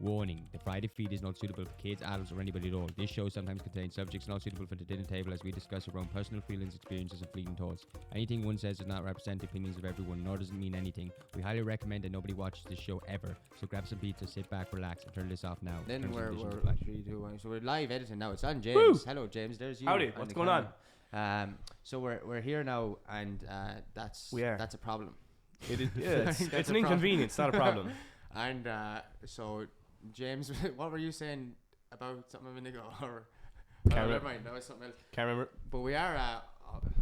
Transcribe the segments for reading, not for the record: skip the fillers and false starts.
Warning: the Friday feed is not suitable for kids, adults, or anybody at all. This show sometimes contains subjects not suitable for the dinner table as we discuss our own personal feelings, experiences, and fleeting thoughts. Anything one says does not represent the opinions of everyone, nor does it mean anything. We highly recommend that nobody watches this show ever. So grab some pizza, sit back, relax, and turn this off now. Then we're 3, 2, 1. So we're live editing now. It's on James. Woo! Hello, James. There's you. Howdy. What's going on? So we're here now, and that's a problem. It is. Yeah, it's an inconvenience, not a problem. And so, James, what were you saying about something a minute ago? Or never mind. That was something else. Can't remember. But we are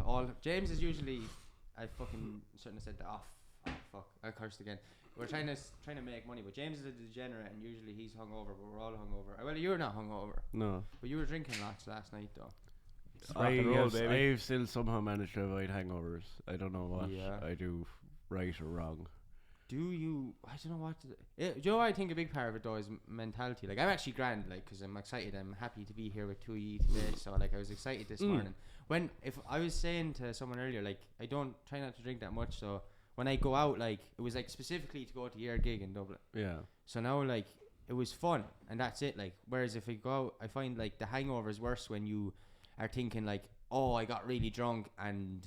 all. James is usually. I fucking shouldn't have said that. Oh, fuck! I cursed again. We're trying to make money, but James is a degenerate, and usually he's hungover. But we're all hungover. Well, you're not hungover. No. But you were drinking lots last night, though. I've still somehow managed to avoid hangovers. I don't know what I do right or wrong. Do you? I don't know what. Do you know what I think a big part of it though is mentality. Like I'm actually grand, like, because I'm excited. I'm happy to be here with 2E today. So like I was excited this morning. If I was saying to someone earlier, like I don't try not to drink that much. So when I go out, like it was like specifically to go to your gig in Dublin. Yeah. So now like it was fun and that's it. Like whereas if I go out, I find like the hangover is worse when you are thinking like, oh, I got really drunk and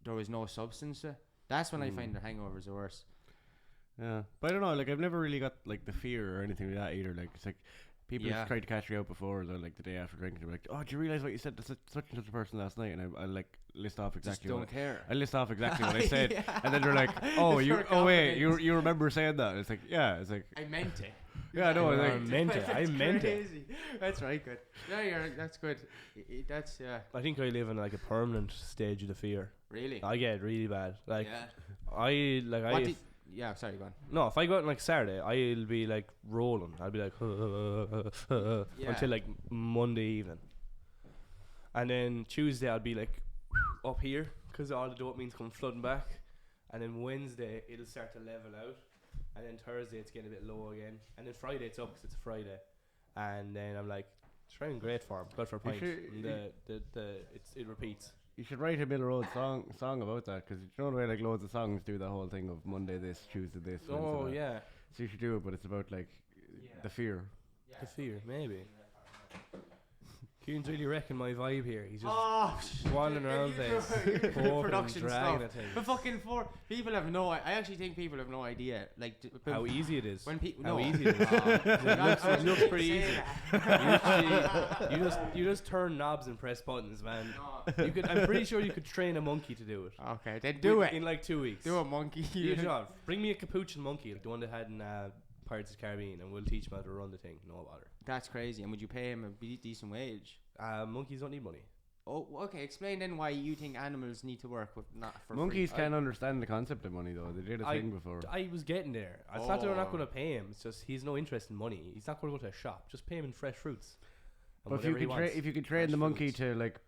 there was no substance. That's when I find the hangovers are worse. Yeah, but I don't know. Like I've never really got like the fear or anything like that either. Like it's like people have tried to catch me out before, though, like the day after drinking. They're like, "Oh, do you realize what you said to such and such a person last night?" And I like list off exactly. Just don't care. I list off exactly what I said, and then they're like, "Oh, you remember saying that?" It's like, yeah, it's like I meant it. Yeah, no, I meant it. I meant it. That's right, good. Yeah, that's good. That's I think I live in like a permanent stage of the fear. Really? I get really bad. Like yeah, sorry, go on. No, if I go out on like Saturday, I'll be like rolling. I'll be like until like Monday evening, and then Tuesday I'll be like up here because all the dopamine's come flooding back, and then Wednesday it'll start to level out, and then Thursday it's getting a bit low again, and then Friday it's up because it's a Friday, and then I'm like trying great form, good for a pint. It repeats. You should write a Middle Road song about that, because you know the way like loads of songs do the whole thing of Monday this, Tuesday this. Oh Wednesday yeah. That. So you should do it, but it's about like the fear. The fear, maybe. Kieran's really wrecking my vibe here. He's just wandering around there, production dragging stuff. But fucking people have no. I actually think people have no idea, like how easy it is. When people, how easy it is. It looks pretty easy. you just turn knobs and press buttons, man. No. I'm pretty sure you could train a monkey to do it. Okay, then do it in like 2 weeks. Do a monkey. Bring me a capuchin monkey, like the one that had in Pirates of the Caribbean, and we'll teach him how to run the thing. No bother. That's crazy. And would you pay him a decent wage? Monkeys don't need money. Oh, okay. Explain then why you think animals need to work with not for monkeys free. Can't understand the concept of money though. They did a thing before. I was getting there. It's not that we're not going to pay him. It's just he's no interest in money. He's not going to go to a shop. Just pay him in fresh fruits. But if you could train the monkey to like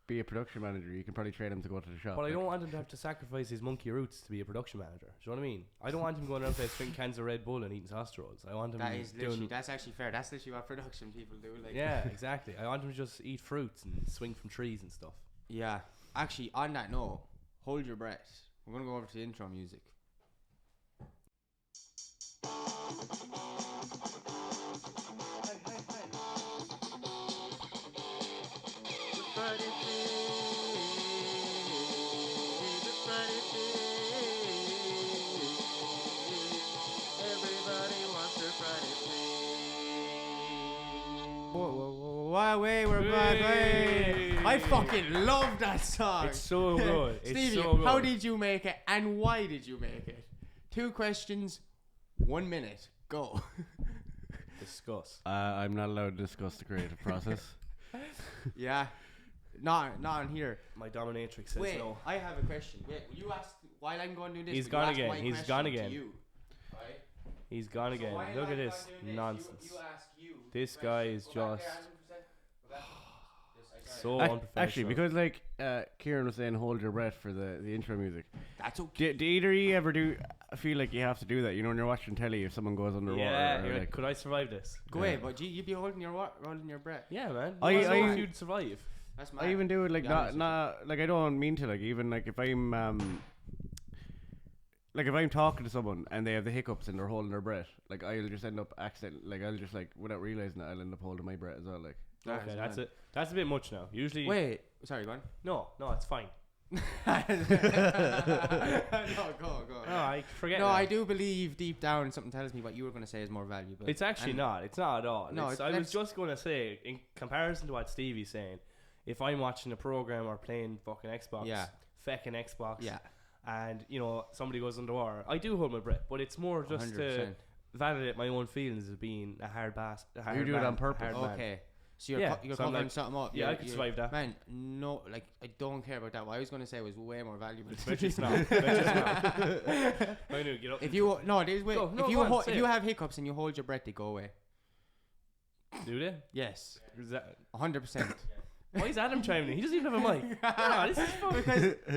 be a production manager, you can probably train him to go to the shop. But I don't want him to have to sacrifice his monkey roots to be a production manager. Do you know what I mean? I don't want him going around there drinking cans of Red Bull and eating sausage rolls. I want him that's actually fair. That's literally what production people do. Like yeah, exactly. I want him to just eat fruits and swing from trees and stuff. Yeah. Actually, on that note, hold your breath. We're going to go over to the intro music. We're back. I fucking love that song. It's so good. Stevey, so good. How did you make it and why did you make it? 2 questions, 1 minute. Go. Discuss. I'm not allowed to discuss the creative process. Yeah. Not on here. My dominatrix says Wait, no. I have a question. Wait, will you ask while I'm going to do this? He's gone again. You, right? He's gone again. Look at this nonsense. You ask you. This guy is just so unprofessional. Actually, because like Kieran was saying, hold your breath for the intro music. That's okay. Do either of you ever feel like you have to do that? You know, when you're watching telly, if someone goes underwater. Yeah, you're like, could I survive this? Go ahead, but you'd be holding your breath. Yeah, man. I if you'd survive. That's mad. I even do it like not like I don't mean to, like even like if I'm like if I'm talking to someone and they have the hiccups and they're holding their breath, like I'll just end up I'll just like without realizing it, I'll end up holding my breath as well. Like Okay, that's it. That's a bit much now. Usually, Wait, sorry, go on. no, it's fine. No, go. No, I forget. No, that. I do believe deep down something tells me what you were going to say is more valuable. It's actually not. It's not at all. No, I was just going to say, in comparison to what Stevie's saying, if I'm watching a program or playing fucking Xbox, fecking Xbox, and somebody goes underwater, I do hold my breath, but it's more just 100%. To validate my own feelings of being a hard bass. You do it on purpose. Okay. So you're so covering something up. Yeah, I can survive that. Man, no, like I don't care about that. What I was going to say was way more valuable. Bet it's not. I knew. Get up. If you if you have hiccups and you hold your breath, they go away. Do they? Yes. Is that 100%? Why is Adam chiming in? He doesn't even have a mic. This is fun.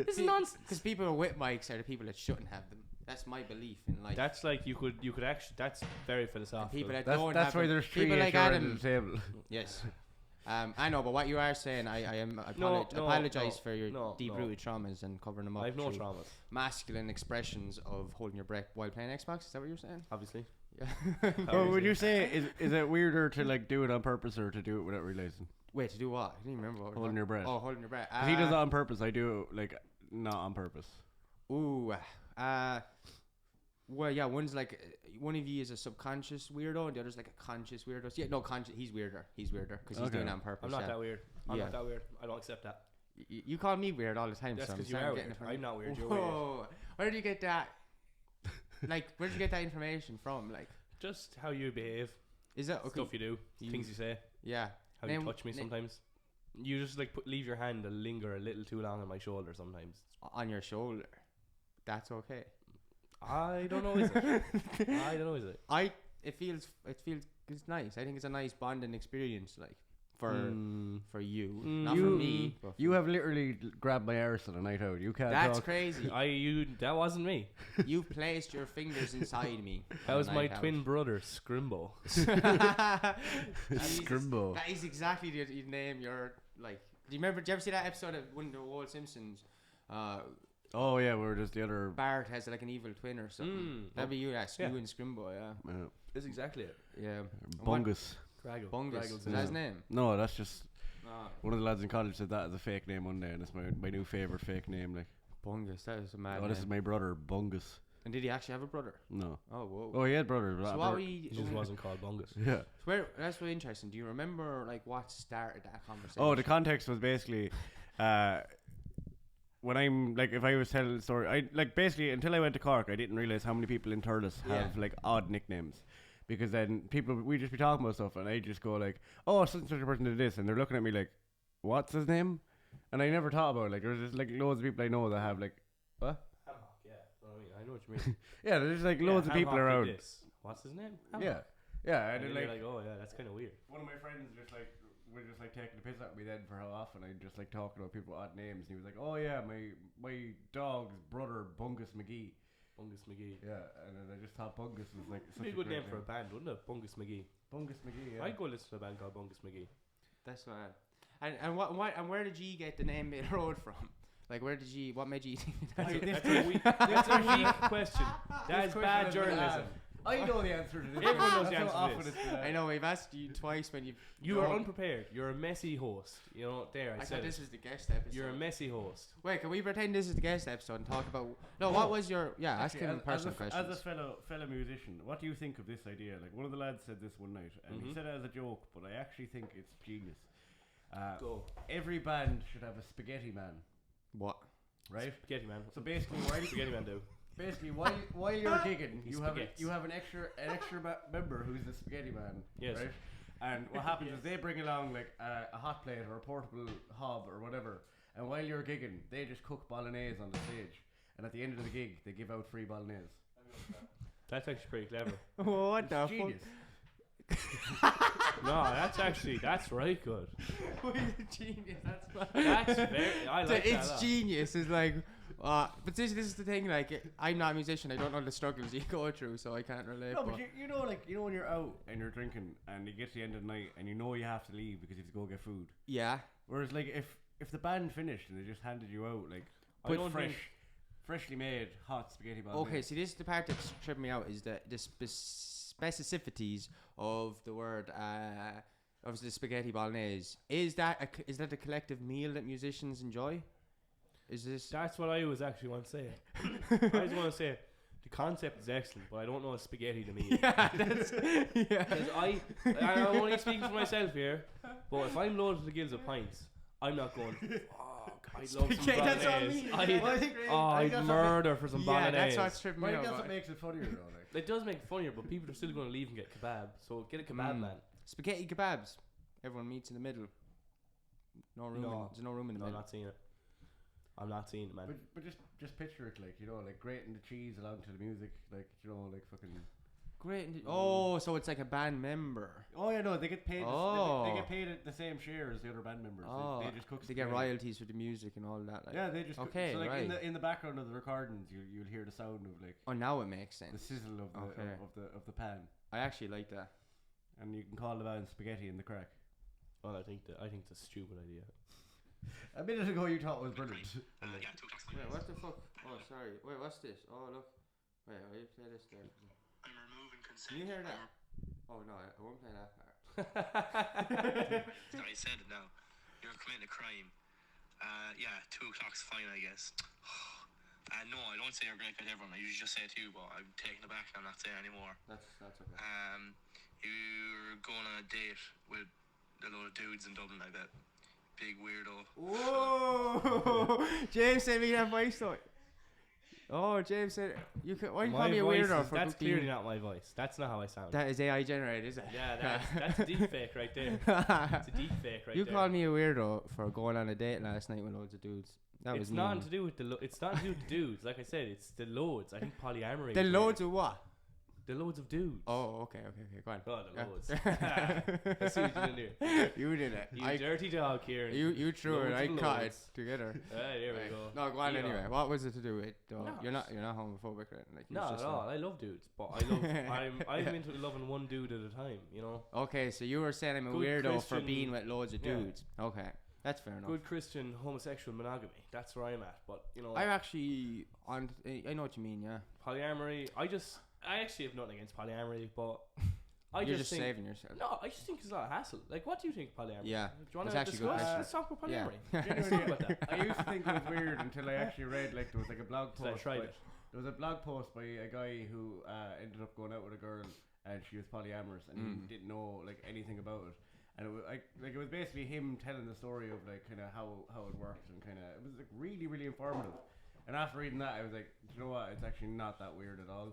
This is nonsense. Because people with mics are the people that shouldn't have them. That's my belief in life. That's like you could actually. That's very philosophical. People that that's why there's three people like Adam. the table. Yes. I know, but what you are saying, I apologize for your deep-rooted traumas and covering them up. I have no traumas. Masculine expressions of holding your breath while playing Xbox. Is that what you're saying? Obviously. Yeah. Well, would you say is it weirder to like do it on purpose or to do it without realizing? Wait, to do what? I didn't remember what. Holding your breath. Oh, holding your breath. If he does it on purpose, I do it like not on purpose. Ooh. Well, yeah. One's like one of you is a subconscious weirdo, and the other's like a conscious weirdo. Yeah, no, conscious. He's weirder because he's doing it on purpose. I'm not that weird. I'm not that weird. I don't accept that. You call me weird all the time. That's because so you are weird. I'm not weird. You're Whoa. weird. Where did you get that? Like, where did you get that information from? Like, just how you behave. Is that okay? Stuff you do, things you say. Yeah. How you touch me sometimes. You just like leave your hand and linger a little too long on my shoulder sometimes. On your shoulder. That's okay. I don't know, is it? It feels it's nice. I think it's a nice bonding experience, like for you, not for me. You have literally grabbed my arse on a night out. You can't. That's talk. crazy. That wasn't me. You placed your fingers inside me. That was my twin brother, Scrimbo. Scrimbo. That is exactly the name. You're like. Do you ever see that episode of one of the old Simpsons? Oh yeah, we're just the other. Bart has like an evil twin or something. That'd be you, you and Scrimbo, yeah. That's exactly it. Yeah. Bungus. Bungus. Is that his name? No, that's just one of the lads in college said that as a fake name one day, and it's my new favorite fake name. Like Bungus, that is a mad. Oh, this is my brother, Bungus. And did he actually have a brother? No. Oh, whoa. Oh, he had brothers. So he just wasn't called Bungus. Yeah. So that's really interesting. Do you remember like what started that conversation? Oh, the context was basically, when I'm like, if I was telling the story, I like basically until I went to Cork, I didn't realize how many people in Thurles have like odd nicknames. Because then we just be talking about stuff, and I just go like, "Oh, such and such a person did this," and they're looking at me like, "What's his name?" And I never thought about it. Like there's just like loads of people I know that have like, what? Hammock, yeah. I know what you mean. Yeah, there's like loads of people around. What's his name? Hammock. Yeah, and then like, oh yeah, that's kind of weird. One of my friends we're just like taking the piss out of me then for how often I just like talking about people with odd names. And he was like, "Oh yeah, my dog's brother Bungus McGee." Bungus McGee. Yeah, and then I just thought Bungus was like such a good name for a band, wouldn't it? Bungus McGee. Bungus McGee. Yeah. I'd go listen to a band called Bungus McGee. That's mad. And where did you get the name Mill Road from? Like what made you think that's a weak question. That is bad journalism. I know the answer to this. Everyone knows the answer to this. I know, we've asked you twice when you are unprepared. You're a messy host. You know, I said thought this was the guest episode. You're a messy host. Wait, can we pretend this is the guest episode and talk about... No, what was your... Yeah, ask him personal questions. As a fellow musician, what do you think of this idea? Like, one of the lads said this one night, and he said it as a joke, but I actually think it's genius. Go. Every band should have a spaghetti man. What? Right? Spaghetti man. So basically, why spaghetti man do? Basically, while you're gigging, you have an extra member who's the spaghetti man. Yes. Right? And what happens is they bring along like a hot plate or a portable hob or whatever, and while you're gigging, they just cook bolognese on the stage. And at the end of the gig, they give out free bolognese. That's actually pretty clever. What the genius. No, that's right good. Genius. That's very. I like it's that. Genius. It's like. But this is the thing. Like, I'm not a musician. I don't know the struggles you go through, so I can't relate. No, but you know when you're out and you're drinking and you get to the end of the night and you know you have to leave because you have to go get food. Yeah. Whereas like if the band finished and they just handed you out like I don't freshly made hot spaghetti bolognese. Okay, see, this is the part that's tripping me out, is the specificities of the word of the spaghetti bolognese. Is that a collective meal that musicians enjoy? Is this? That's what I was actually want to say. I just want to say the concept is excellent, but I don't know a spaghetti to me. Yeah, that's yeah. Because I'm only speaking for myself here, but if I'm loaded to the gills of pints, I'm not going. Fuck, I love some Spaghetti, that's what I bolognese. mean. I'd murder for some Yeah, bolognese. that's what's tripping me Well, out. that's what makes it funnier though. Like. It does make it funnier, but people are still going to leave and get kebab. So get a kebab, man. Spaghetti kebabs. Everyone meets in the middle. No room. There's no room in the No, I'm middle. not seeing it. I'm not seeing it, man. But just picture it like, you know, like grating the cheese along to the music, like, you know, like fucking. Great. Oh, so it's like a band member. Oh yeah, no, they get paid. Oh. They get paid at the same share as the other band members. Oh, They just cook. they get spaghetti. royalties for the music and all that. Like. Yeah, they just Okay, so like right. in the background of the recordings, you'll hear the sound of like Oh, now it makes the sense. sizzle of the Okay. of the pan, I actually like that. and you can call the band spaghetti in the crack. Well, I think it's a stupid idea. A minute ago, you thought it was brilliant. Wait, what the fuck? Oh, sorry. Wait, what's this? Oh, look. Wait, will you play this there? I'm removing consent. Can you hear that? Oh no, I won't play that part. I said it now. You're committing a crime. Yeah, 2 o'clock's fine, I guess. No, I don't say you're great at everyone. I usually just say it to you, but I'm taking it back. I'm not saying anymore. That's okay. You're going on a date with a load of dudes in Dublin, I bet. Big weirdo. Whoa! James said we can have voice though. Oh, James said you can. Why you call me a weirdo for That's being- clearly not my voice. That's not how I sound. That is AI generated, is it? Yeah, that's a deep fake right there. It's a deep fake right You there. called me a weirdo for going on a date last night with loads of dudes. That was It's nothing mean. to do with it's nothing to do with the dudes. Like I said, it's the loads. I think polyamory. The is loads weird. of what? The loads of dudes. Oh, okay, go on. Oh, the Yeah. loads. I see what you did there. You did it. You dirty dog, Kieran. You threw it. Loads I of caught it loads. together. There we Right. go. No, go on Yeah. anyway. What was it to do with? No, You're not homophobic, right? Like, No, it's at just all. I love dudes, but I love. I'm into loving one dude at a time. You know. Okay, so you were saying I'm a Good weirdo for Christian- being with loads of yeah. dudes. Okay, that's fair enough. Good Christian homosexual monogamy. That's where I'm at. But you know, I'm actually on. I know what you mean. Yeah, polyamory. I actually have nothing against polyamory, but I you're just just think saving yourself. no. I just think it's a lot of hassle. Like, what do you think of polyamory? Yeah, Do you want it's to actually a good discuss? question. Let's talk about Yeah. polyamory. Let's talk about that. I used to think it was weird until I actually read like there was like a blog So I post. tried by- it. There was a blog post by a guy who ended up going out with a girl and she was polyamorous and he didn't know like anything about it. And it was it was basically him telling the story of like kind of how it worked and kind of it was like really informative. And after reading that, I was like, do you know what? It's actually not that weird at all.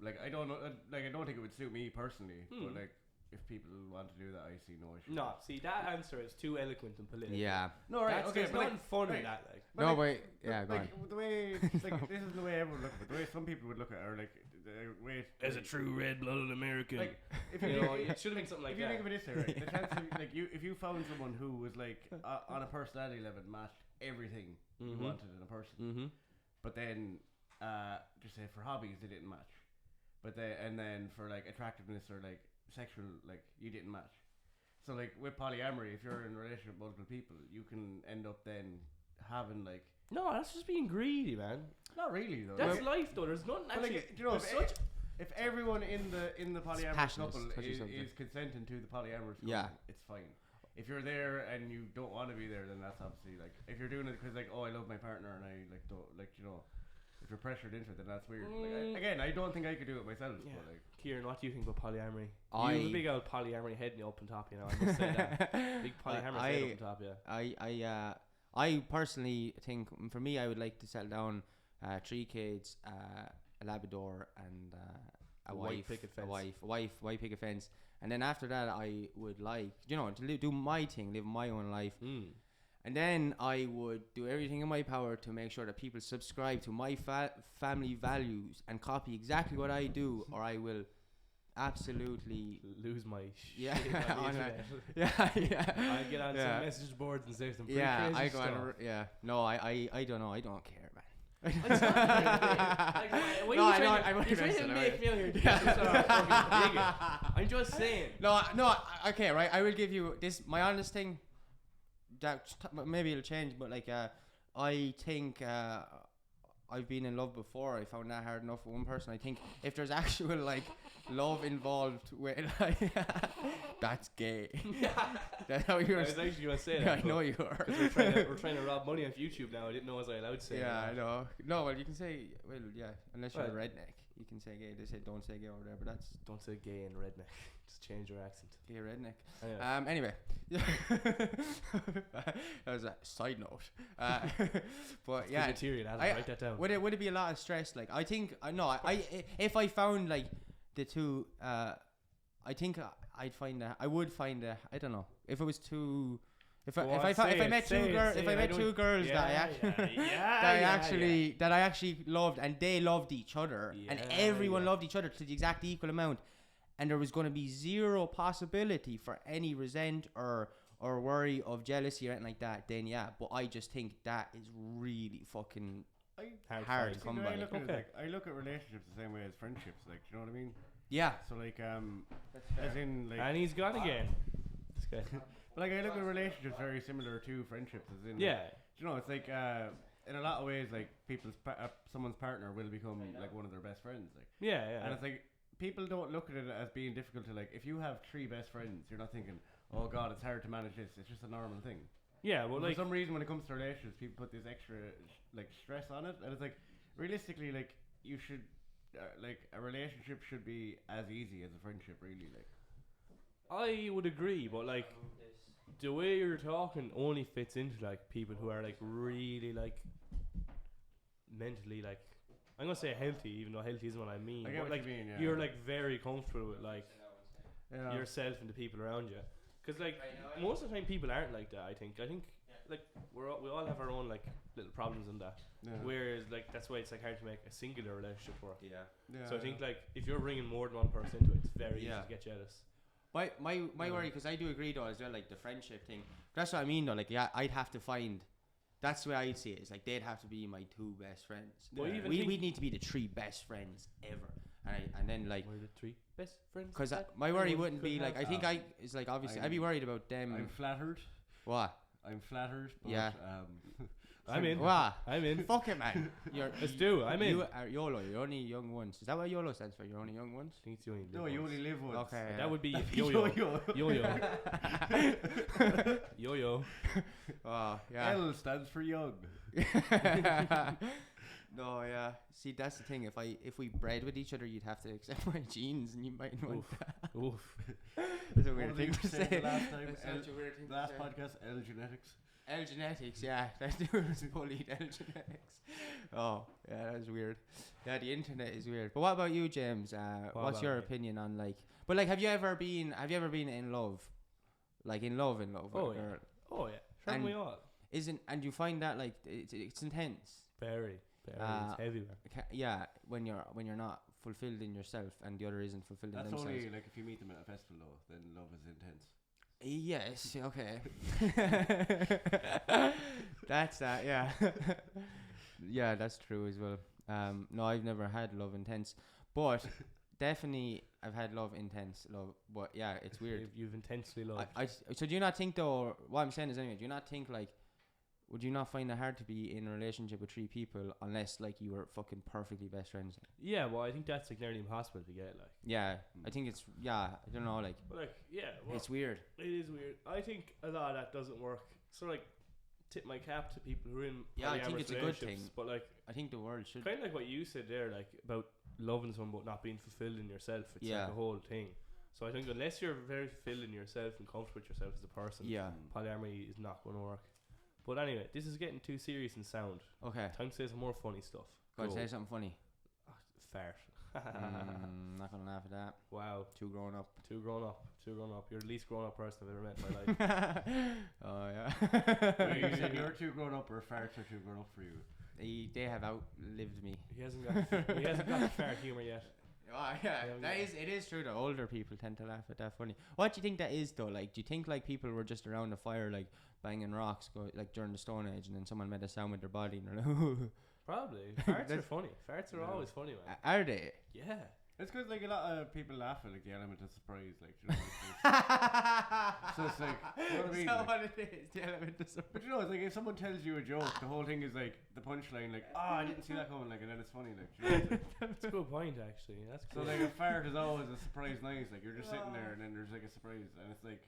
Like I don't know, like I don't think it would suit me personally, but like if people want to do that, I see no issue. No, see that answer is too eloquent and political. Yeah. No, right, That's, okay, there's but nothing fun in right. that. Like, But No, like- wait. Yeah, go on. like the way like this is the way everyone would look at it. The way some people would look at it, or like the way as a true red-blooded American, like if you you know, think- it should have been something like if you that. think of it this way, right, the chance of, like if you found someone who was like on a personality level matched everything you wanted in a person, but then just say for hobbies they didn't match, but then for like attractiveness or like sexual, like you didn't match. So like with polyamory, if you're in a relationship with multiple people, you can end up then having like No, that's just being greedy, man. not really though. That's like, life, though. There's nothing but actually. like, you know, there's such if everyone in the polyamorous passionate, couple touchy is subject. consenting to the polyamorous couple, Yeah. it's fine. If you're there and you don't want to be there, then that's obviously like if you're doing it because like I love my partner and I like don't like if you're pressured into it, then that's weird. Like, again, I don't think I could do it myself. Yeah. But like Kieran, what do you think about polyamory? I- You have a big old polyamory head up on top, you know. I must say that. Big polyamorous head up on top, yeah. I personally think for me, I would like to settle down 3 kids, a Labrador, and a white wife, picket fence. white picket fence, and then after that, I would like to do my thing, live my own life, and then I would do everything in my power to make sure that people subscribe to my family values and copy exactly what I do, or I will absolutely Lose my Yeah, shit on the on internet. yeah. I get on Yeah. some message boards and say some pretty Yeah, crazy I go stuff. on. Yeah, no, I don't know. I don't care, man. It's not like, what No, are I you know, trying I to, know you're what trying you're to saying, make right. me out here. I'm just saying. No, okay, right. I will give you this. My honest thing. That maybe it'll change, but like, I think I've been in love before. I found that hard enough with one person. I think if there's actual like love involved with like that's gay. That's how you were. I was actually gonna say Yeah, that. I know you are. We're trying to rob money off YouTube now. I didn't know was I allowed to say. Yeah, that. I know. No, well, you can say, well, yeah, unless you're a Right. redneck, you can say gay. They say don't say gay over there, but that's Don't say gay and redneck. Just change your accent. gay redneck. Anyway. Anyway, that was a side note. But yeah, material. Adam, I- write that down. would it be a lot of stress? Like, I think if I found like the two, I think I'd find that I would find that I don't know if it was two. If I met two girls that I actually loved and they loved each other and everyone loved each other to the exact equal amount, and there was going to be zero possibility for any resent or worry of jealousy or anything like that, then yeah. But I just think that is really fucking hard to come by. I look at relationships the same way as friendships. Like, you know what I mean? Yeah. So like as in like. And he's gone again. This guy. Like, I look at relationships very similar to friendships, as in, Yeah. you know, it's like in a lot of ways, like someone's partner will become like one of their best friends, like. Yeah. And it's like people don't look at it as being difficult to, like, if you have 3 best friends, you're not thinking, oh god, it's hard to manage this. It's just a normal thing. Yeah, well, For like some reason, when it comes to relationships, people put this extra like stress on it, and it's like realistically, like you should, like a relationship should be as easy as a friendship, really, like. I would agree, but like the way you're talking only fits into like people who are like really like mentally like I'm gonna say healthy, even though healthy isn't what I mean. I get But, what like you mean, yeah. you're like very comfortable with like Yeah. yourself and the people around you. Because like most of the time people aren't like that. I think like we all have our own like little problems in that. Yeah. Whereas like that's why it's like hard to make a singular relationship work. Yeah. So I think like if you're bringing more than one person into it, it's very easy to get jealous. My worry, because I do agree though as well, like the friendship thing. That's what I mean though. Like, yeah, I'd have to find. That's the way I'd see it. It's like they'd have to be my 2 best friends. Well, even We'd need to be the 3 best friends ever. And then like, We're the 3 best friends. because that my worry anyone wouldn't could be like, have. I think it's like obviously I'd be worried about them. I'm flattered. What? I'm flattered. But, Yeah. I'm in. What? I'm in. Fuck it, man. Let's do. I'm in. You are YOLO. You're only young ones. Is that what YOLO stands for? You're only young ones. I think it's you only No, live you once. only live once. Okay. That would be Yo-yo. yo-yo. Yo-yo. Oh yeah. L stands for young. No, yeah. See, that's the thing. If we bred with each other, you'd have to accept my genes, and you might want that. Oof. That's a What weird did thing you to say say. the last time? That's such a weird thing to Last say. podcast, L genetics. L genetics, yeah. That dude was bullied. L genetics. Oh, yeah, that's weird. Yeah, the internet is weird. But what about you, James? What's about your me? opinion on like? But like, have you ever been in love? Like in love with Oh, a yeah. girl? Oh yeah. Sure, And- we all. And you find that like it's intense. Very. It's everywhere. Yeah, when you're not fulfilled in yourself and the other isn't fulfilled in That's themselves. only like if you meet them at a festival, though. Then love is intense. Yes. Okay. That's that. Yeah. Yeah, that's true as well. No, I've never had love intense, but definitely I've had love intense love. But yeah, it's weird. You've intensely loved. So do you not think though? What I'm saying is anyway. Do you not think like? Would you not find it hard to be in a relationship with 3 people unless like you were fucking perfectly best friends? Yeah, well, I think that's like nearly impossible to get. Like. Yeah, I think it's I don't know, like But like, yeah. Well, it's weird. It is weird. I think a lot of that doesn't work. So like, tip my cap to people who are in Yeah, I think polyamorous it's a good relationships, thing. But like, I think the world should. kind of like what you said there, like about loving someone but not being fulfilled in yourself. It's Yeah. like a whole thing. So I think unless you're very fulfilled in yourself and comfortable with yourself as a person, Yeah. polyamory is not going to work. But anyway, this is getting too serious and sound. Okay. Time to say some more funny stuff. Go on, Go. say something funny. Fart. Not gonna laugh at that. Wow. Too grown up. Too grown up. You're the least grown up person I've ever met in my life. Oh yeah. Wait, you said you're too grown up, or farts are too grown up for you. They have outlived me. He hasn't got the fart humour yet. Oh yeah, it is true that older people tend to laugh at that funny. What do you think that is though? Like, do you think like people were just around the fire like banging rocks like during the Stone Age, and then someone made a sound with their body and they're like, Probably. Farts are funny. Farts are always funny, man. are they? Yeah. It's because like a lot of people laugh at like the element of surprise, like. You know, so it's like, you know what I mean? That's Like, what it is. The element of surprise. but you know, it's like if someone tells you a joke, the whole thing is like the punchline, like, I didn't see that coming, like, and then it's funny, like. You know, it's like That's a good point, actually. That's so cool. like a fart is always a surprise noise, like you're just sitting there and then there's like a surprise, and it's like.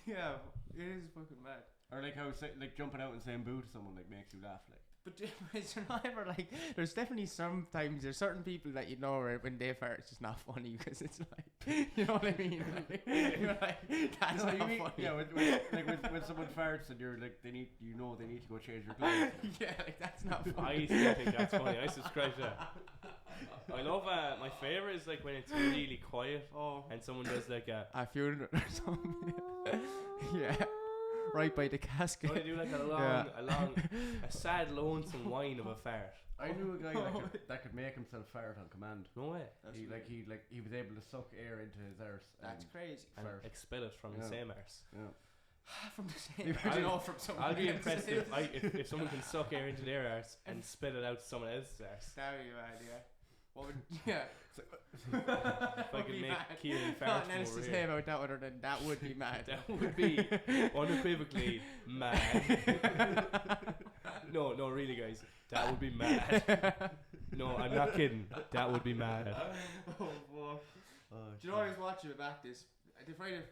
Yeah, it is fucking mad. Or like how like jumping out and saying boo to someone like makes you laugh, like. But is there not ever like? There's definitely sometimes there's certain people that you know when they fart, it's just not funny because it's like, you know what I mean? Like, you're like, that's No, not you mean, funny. yeah, when someone farts and you're like they need to go change your clothes. Yeah, like that's not funny. I still think that's funny. I subscribe to that. I love my favorite is like when it's really quiet and someone does like a funeral or something. Yeah, right by the casket. so they do like a sad lonesome whine of a fart. I knew a guy that could make himself fart on command. No way. He was able to suck air into his arse. That's crazy. And Fart. expel it from the same arse. Yeah. From the same. I don't know from someone. I'll be else. impressed if someone can suck air into their arse and spit it out to someone else's arse. That'd be mad, yeah. What would, yeah. If I could make Kieran fart Nothing else from to over say here. about that other than that would be mad. That would be unequivocally mad. No, really, guys. That would be mad. No, I'm not kidding. That would be mad. Oh, fuck. Do you know what I was watching back this?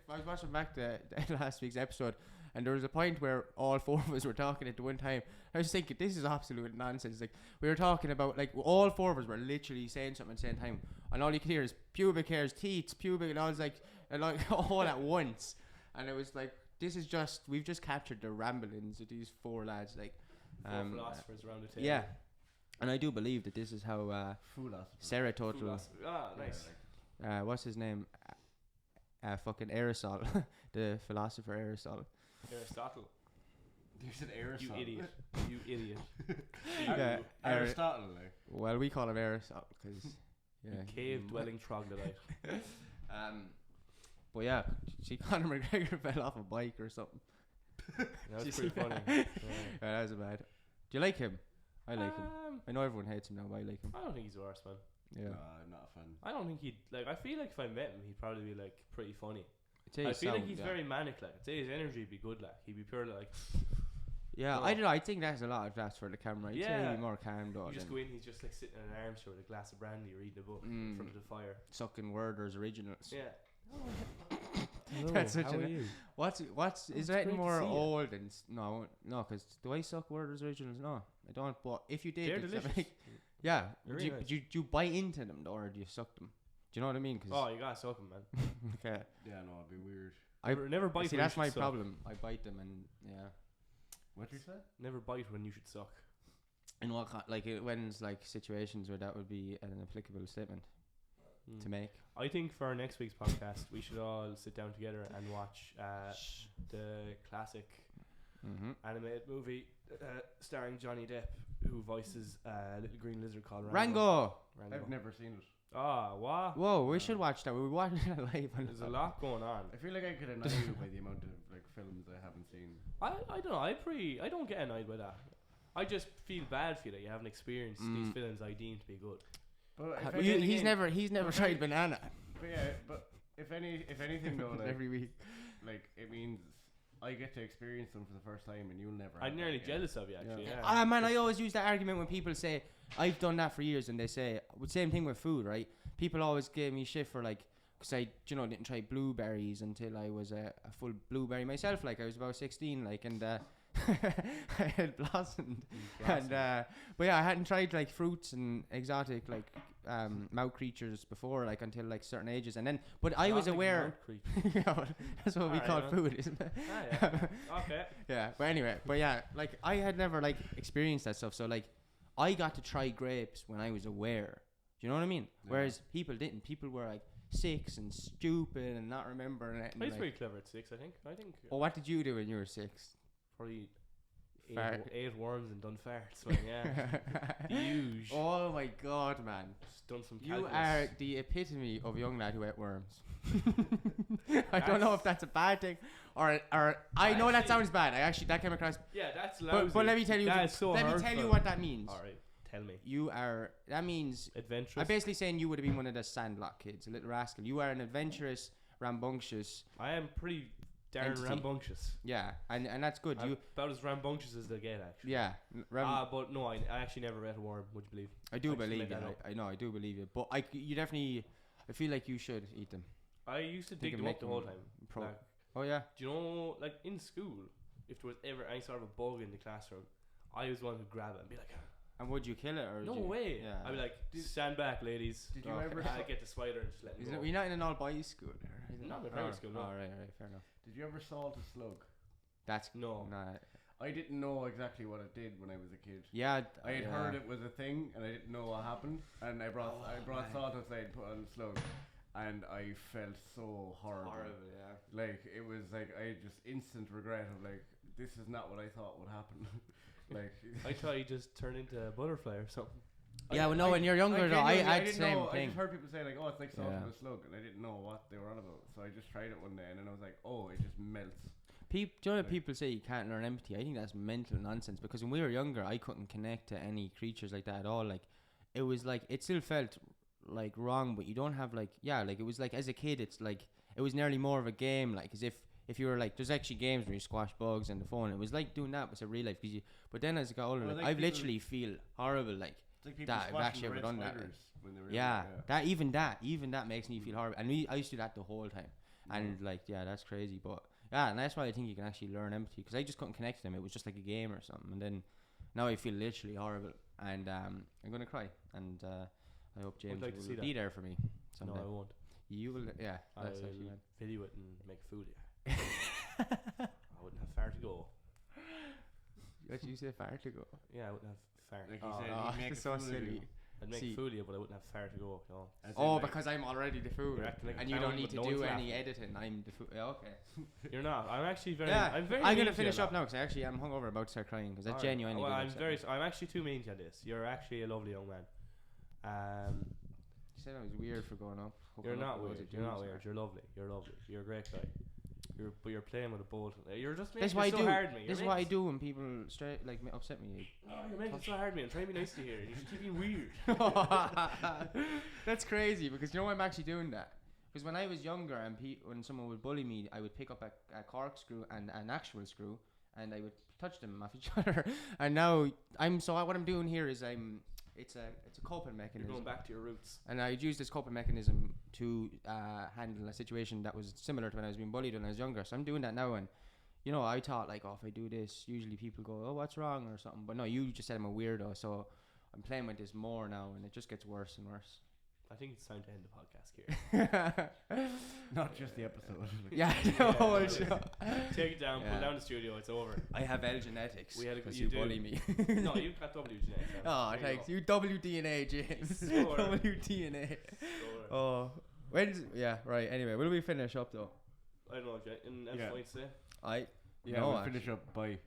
I was watching back the last week's episode, and there was a point where all four of us were talking at the one time. I was thinking, this is absolute nonsense. Like, we were talking about, like, all four of us were literally saying something at the same time, and all you could hear is pubic hairs, teeth, pubic, and I was like all at once. And it was like, we've just captured the ramblings of these four lads, like, Four philosophers around the table. yeah. And I do believe that this is how Sarah Total, Ah, nice. what's his name? Fucking Aristotle, the philosopher Aristotle. Aristotle. You said Aristotle. You idiot. Yeah, Aristotle. Like. Well, we call him Aristotle because Cave-dwelling troglodyte. But yeah, see, Conor McGregor fell off a bike or something. That's pretty funny. Yeah, that was bad. Do you like him? I like him. I know everyone hates him now, but I like him. I don't think he's the worst, man. Yeah. I'm not a fan. I don't think he'd like. I feel like if I met him, he'd probably be like pretty funny. I I feel like he's very manic. Like, I'd say his energy would be good. Like, he'd be pure like. Yeah, I don't know. I think that's a lot of that's for the camera. I'd say Yeah. he'd be more calm though. You just go in, he's just like sitting in an armchair with a glass of brandy, reading a book in front of the fire. sucking Werther's originals. Yeah. That's such How an- are you? What's is it's there any great to more see you. old than no? Because do I suck Werther's originals? No, I don't. But if you did, They're it's delicious. like- yeah. They're Do really you, nice. do you bite into them though, or do you suck them? Do you know what I mean? Cause Oh, you gotta suck him, man. okay. Yeah, no, it'd be weird. Never bite. See, when that's you my should suck. problem. I bite them, and yeah. What did you say? Never bite when you should suck. And what when's like situations where that would be an applicable statement to make? I think for our next week's podcast, we should all sit down together and watch the classic animated movie starring Johnny Depp, who voices a little green lizard called Rango. I've never seen it. Ah, what? Whoa, we should watch that. We watched it live. There's a lot going on. I feel like I could annoy you by the amount of like films I haven't seen. I don't know. I don't get annoyed by that. I just feel bad for you that you haven't experienced these films I deem to be good. But He's never tried banana. But yeah, but if anything though, like, Every week. like it means I get to experience them for the first time, and you'll never. I'm have nearly that again. jealous of you, actually. Yeah. Ah man, I always use that argument when people say I've done that for years, and they say same thing with food, right? People always give me shit for like, cause I didn't try blueberries until I was a full blueberry myself. Like I was about 16, like, and I had blossomed, and but yeah, I hadn't tried like fruits and exotic like mouth creatures before, like until like certain ages, and then but I was aware. Yeah, that's what we Alright, call man. food, isn't it? Yeah. Okay. Yeah, but anyway, like I had never like experienced that stuff, so like I got to try grapes when I was aware. Do you know what I mean? Yeah. Whereas people didn't. People were like 6 and stupid and not remembering it. I was pretty clever at 6, I think. Well, what did you do when you were 6? Probably Fart. ate worms and done farts. Man, yeah. The huge. Oh my god, man! Just done some You calculus. are the epitome of young lad who ate worms. I don't know if that's a bad thing or I know that Actually- sounds bad. That came across. Yeah, that's lousy. But let me tell you. That is so let me hurtful. tell you what that means. All right. Tell me. You are. That means Adventurous. I'm basically saying you would have been one of the Sandlot kids, a little rascal. You are an adventurous, rambunctious. I am pretty darn Entity. rambunctious. Yeah, and that's good. I'm You. about as rambunctious as they get, actually. Yeah. But no, I actually never ate a worm. Would you believe? I do I just believe made you. that up. I know. I do believe you. But you definitely. I feel like you should eat them. I used to Think dig of them up making the whole time. pro- Like, Oh yeah. do you know, like in school, if there was ever any sort of a bug in the classroom, I was the one who'd grab it and be like, And would you kill it or? no would you? way. Yeah. I'd be like, stand back, ladies. Did you Okay. ever? I get the spider and just let me Isn't go. it, you're not in an all boys school. Is it? Not in primary school, no. Oh, right, fair enough. Did you ever salt a slug? That's No. Nah. I didn't know exactly what it did when I was a kid. Yeah, I had yeah. heard it was a thing, and I didn't know what happened. And I brought salt outside, put on slug, and I felt so horrible. Horrible, yeah. Like it was like I had just instant regret of like this is not what I thought would happen. Like I thought you just turned into a butterfly or something. Yeah, well, no, when you're younger, though, I genuinely- had the didn't same know, I thing. just heard people say like, "Oh, it's like salting Yeah. a slug," and I didn't know what they were on about. So I just tried it one day, and then I was like, "Oh, it just melts." Do you know that Like- people say you can't learn empathy? I think that's mental nonsense because when we were younger, I couldn't connect to any creatures like that at all. Like, it was like, it still felt like wrong, but you don't have like, yeah, like it was like as a kid, it's like, it was nearly more of a game, like as if you were like, there's actually games where you squash bugs on the phone. It was like doing that, but it's a real life. But then as I got older, Well, like, like I've people- literally feel horrible, like, It's like people That- I've squashing actually the ever red done that, spiders when they were yeah, young, even that makes me feel horrible. And I used to do that the whole time. And like, yeah, that's crazy. But yeah, and that's why I think you can actually learn empathy because I just couldn't connect to them. It was just like a game or something. And then now I feel literally horrible, and I'm gonna cry. And I hope James like to see will that. be there for me someday. No, I won't. You will, yeah. I'll That's actually good. video it and make food. Yeah. I wouldn't have far to go. What you say, far to go? Yeah, I wouldn't have far. Like he Oh, said, oh, he'd make it's a so fool of you. silly. I'd make See. food of you, but I wouldn't have far to go. You know. As in, Oh, like, because I'm already the food, You're acting like a and you clown, don't need but to no do one's any laughing. editing. I'm the food. Yeah, okay. You're not. I'm actually very. Yeah, I'm very. I'm mean gonna to you finish now. up now because actually I'm hungover, about to start crying because I Alright. genuinely. Well, do I'm upset very. me. I'm actually too mean to this. You're actually a lovely young man. You said I was weird for going up. You're hooking up not with loads weird. of You're not dudes, weird. or- You're lovely. You're lovely. You're a great guy. But you're playing with a bolt. You're just making That's why I it so do. hard, me. This is what I do when people upset me. Oh, you're making it so hard, me. I'm trying to be nice to you here. You just keep being weird. That's crazy because you know I'm actually doing that. Because when I was younger and when someone would bully me, I would pick up a corkscrew and an actual screw and I would touch them off each other. And now what I'm doing here is it's a coping You're mechanism. going back to your roots. And I'd use this coping mechanism to handle a situation that was similar to when I was being bullied when I was younger. So I'm doing that now, and you know, I thought like, oh, if I do this, usually people go, oh, what's wrong or something. But no, you just said I'm a weirdo, so I'm playing with this more now, and it just gets worse and worse. I think it's time to end the podcast here. Not just the episode. Yeah, the whole show. Take it down. Yeah. Pull down the studio. It's over. I have L genetics. We had a- because you you do. bully me. No, you've got W genetics. Oh, thanks. You WDNA, James. Sure. WDNA. Oh, right. Anyway, will we finish up though? I don't know, Jay. And Yeah. points say. I Yeah, no, we'll actually. finish up. Bye.